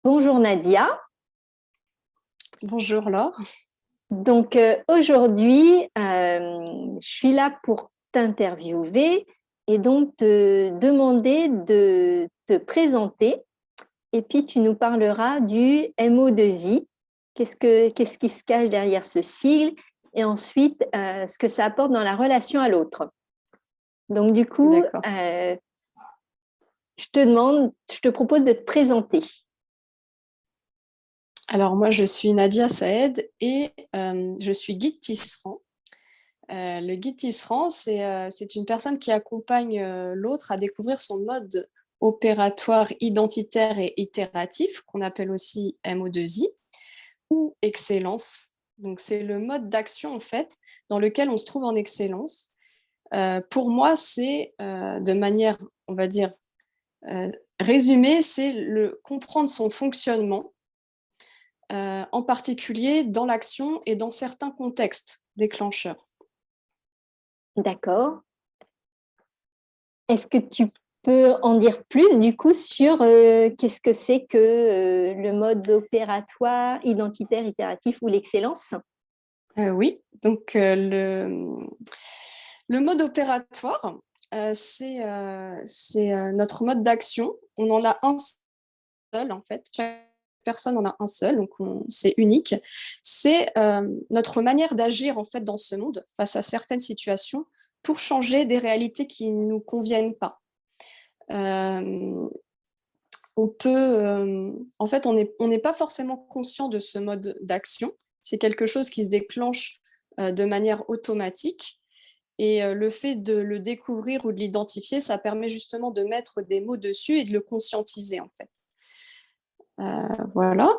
Bonjour Nadia. Bonjour Laure. Donc aujourd'hui, je suis là pour t'interviewer et donc te demander de te présenter et puis tu nous parleras du MO2I. Qu'est-ce qui se cache derrière ce sigle et ensuite ce que ça apporte dans la relation à l'autre. Donc du coup, D'accord. je te propose de te présenter. Alors moi, je suis Nadia Saed et je suis guide tisserand. Le guide tisserand, c'est une personne qui accompagne l'autre à découvrir son mode opératoire identitaire et itératif, qu'on appelle aussi MO2I, ou excellence. Donc c'est le mode d'action en fait dans lequel on se trouve en excellence. Pour moi, c'est de manière, on va dire, euh, résumée, c'est le comprendre son fonctionnement en particulier dans l'action et dans certains contextes déclencheurs. D'accord. Est-ce que tu peux en dire plus du coup sur qu'est-ce que c'est que le mode opératoire, identitaire, itératif ou l'excellence? Oui, donc le mode opératoire, c'est notre mode d'action. On en a un seul en fait. Chaque personne en a un seul, donc c'est unique. C'est notre manière d'agir en fait dans ce monde face à certaines situations pour changer des réalités qui ne nous conviennent pas. Euh, on peut, en fait, on n'est pas forcément conscient de ce mode d'action. C'est quelque chose qui se déclenche de manière automatique. Et le fait de le découvrir ou de l'identifier, ça permet justement de mettre des mots dessus et de le conscientiser, en fait. Voilà.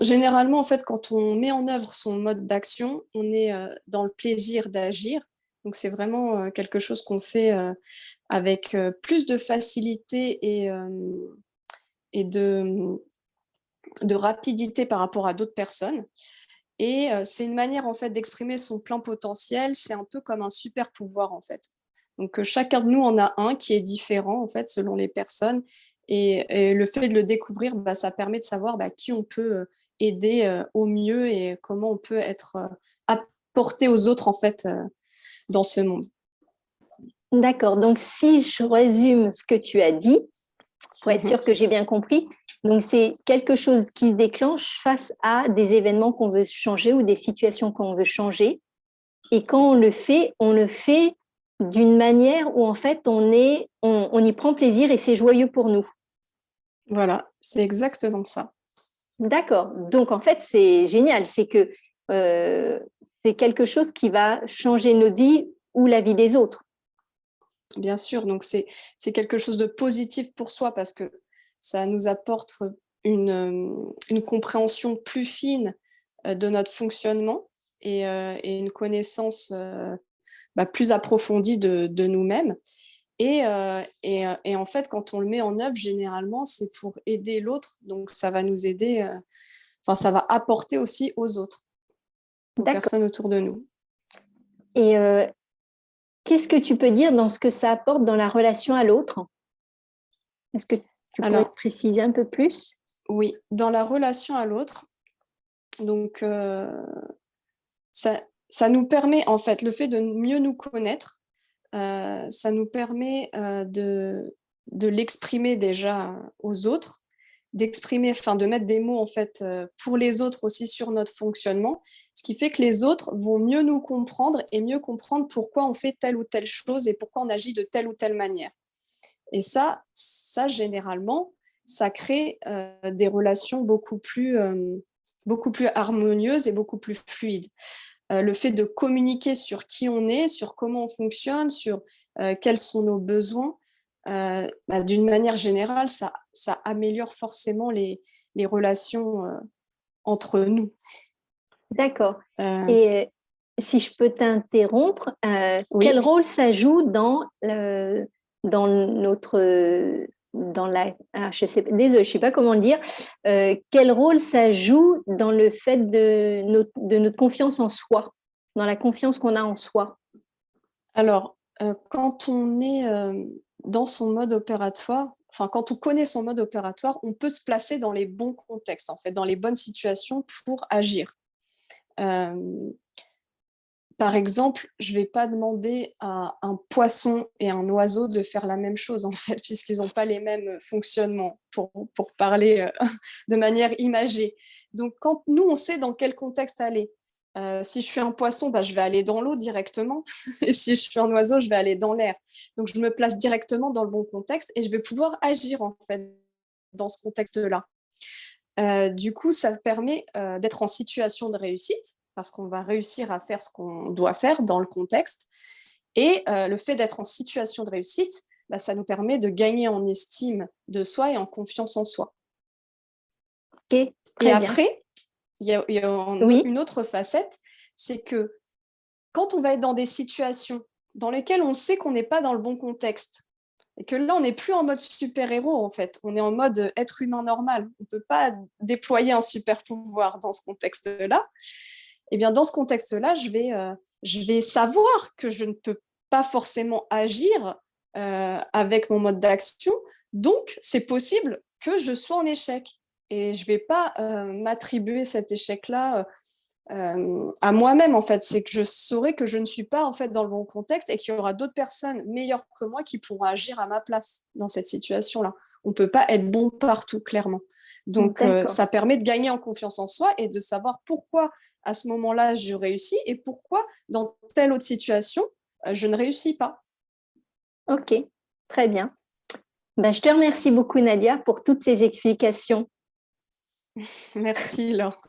Généralement, en fait, quand on met en œuvre son mode d'action, on est dans le plaisir d'agir. Donc, c'est vraiment quelque chose qu'on fait avec plus de facilité et de rapidité par rapport à d'autres personnes. Et c'est une manière en fait d'exprimer son plein potentiel. C'est un peu comme un super pouvoir en fait. Donc chacun de nous en a un qui est différent en fait selon les personnes. Et le fait de le découvrir, bah, ça permet de savoir qui on peut aider au mieux et comment on peut être apporté aux autres en fait dans ce monde. D'accord. Donc si je résume ce que tu as dit, pour être Mhm. sûr que j'ai bien compris, donc c'est quelque chose qui se déclenche face à des événements qu'on veut changer ou des situations qu'on veut changer. Et quand on le fait d'une manière où en fait on y prend plaisir et c'est joyeux pour nous. Voilà, c'est exactement ça. D'accord. Donc, en fait, c'est génial. C'est que euh, c'est quelque chose qui va changer notre vie ou la vie des autres. Bien sûr, donc c'est quelque chose de positif pour soi parce que ça nous apporte une compréhension plus fine de notre fonctionnement et une connaissance plus approfondie de nous-mêmes. Et en fait, quand on le met en œuvre, généralement, c'est pour aider l'autre. Donc, ça va nous aider, ça va apporter aussi aux autres, aux D'accord. personnes autour de nous. Et qu'est-ce que tu peux dire dans ce que ça apporte dans la relation à l'autre? Est-ce que tu pourrais Alors, préciser un peu plus? oui, dans la relation à l'autre, donc, ça nous permet, en fait, le fait de mieux nous connaître, ça nous permet de l'exprimer déjà aux autres, d'exprimer, enfin, de mettre des mots, en fait, pour les autres aussi sur notre fonctionnement, ce qui fait que les autres vont mieux nous comprendre et mieux comprendre pourquoi on fait telle ou telle chose et pourquoi on agit de telle ou telle manière. Et ça généralement, ça crée des relations beaucoup plus harmonieuses et beaucoup plus fluides. Le fait de communiquer sur qui on est, sur comment on fonctionne, sur quels sont nos besoins, d'une manière générale, ça améliore forcément les relations entre nous. D'accord. Euh, Et si je peux t'interrompre, oui, quel rôle ça joue dans notre dans la je sais désolé, je sais pas comment le dire. Quel rôle ça joue dans le fait de notre confiance en soi, dans la confiance qu'on a en soi? alors quand on est dans son mode opératoire, quand on connaît son mode opératoire, on peut se placer dans les bons contextes, en fait, dans les bonnes situations pour agir. Par exemple, je ne vais pas demander à un poisson et un oiseau de faire la même chose, en fait, puisqu'ils n'ont pas les mêmes fonctionnements, pour parler de manière imagée. Donc, quand nous, on sait dans quel contexte aller. Si je suis un poisson, je vais aller dans l'eau directement. Et si je suis un oiseau, je vais aller dans l'air. Donc, je me place directement dans le bon contexte et je vais pouvoir agir, en fait, dans ce contexte-là. Du coup, ça permet d'être en situation de réussite parce qu'on va réussir à faire ce qu'on doit faire dans le contexte. Et le fait d'être en situation de réussite, ça nous permet de gagner en estime de soi et en confiance en soi. Okay, et après, il y a oui. une autre facette, c'est que quand on va être dans des situations dans lesquelles on sait qu'on n'est pas dans le bon contexte, et que là, on n'est plus en mode super-héros, en fait. On est en mode être humain normal. On ne peut pas déployer un super-pouvoir dans ce contexte-là. Eh bien, dans ce contexte-là, je vais savoir que je ne peux pas forcément agir avec mon mode d'action. Donc, c'est possible que je sois en échec. Et je ne vais pas m'attribuer cet échec-là à moi-même, en fait. C'est que je saurai que je ne suis pas, en fait, dans le bon contexte et qu'il y aura d'autres personnes meilleures que moi qui pourront agir à ma place dans cette situation-là. On ne peut pas être bon partout, clairement. Donc, ça permet de gagner en confiance en soi et de savoir pourquoi, à ce moment-là, je réussis et pourquoi, dans telle autre situation, je ne réussis pas. Ok, très bien. Je te remercie beaucoup, Nadia, pour toutes ces explications. Merci, Laure.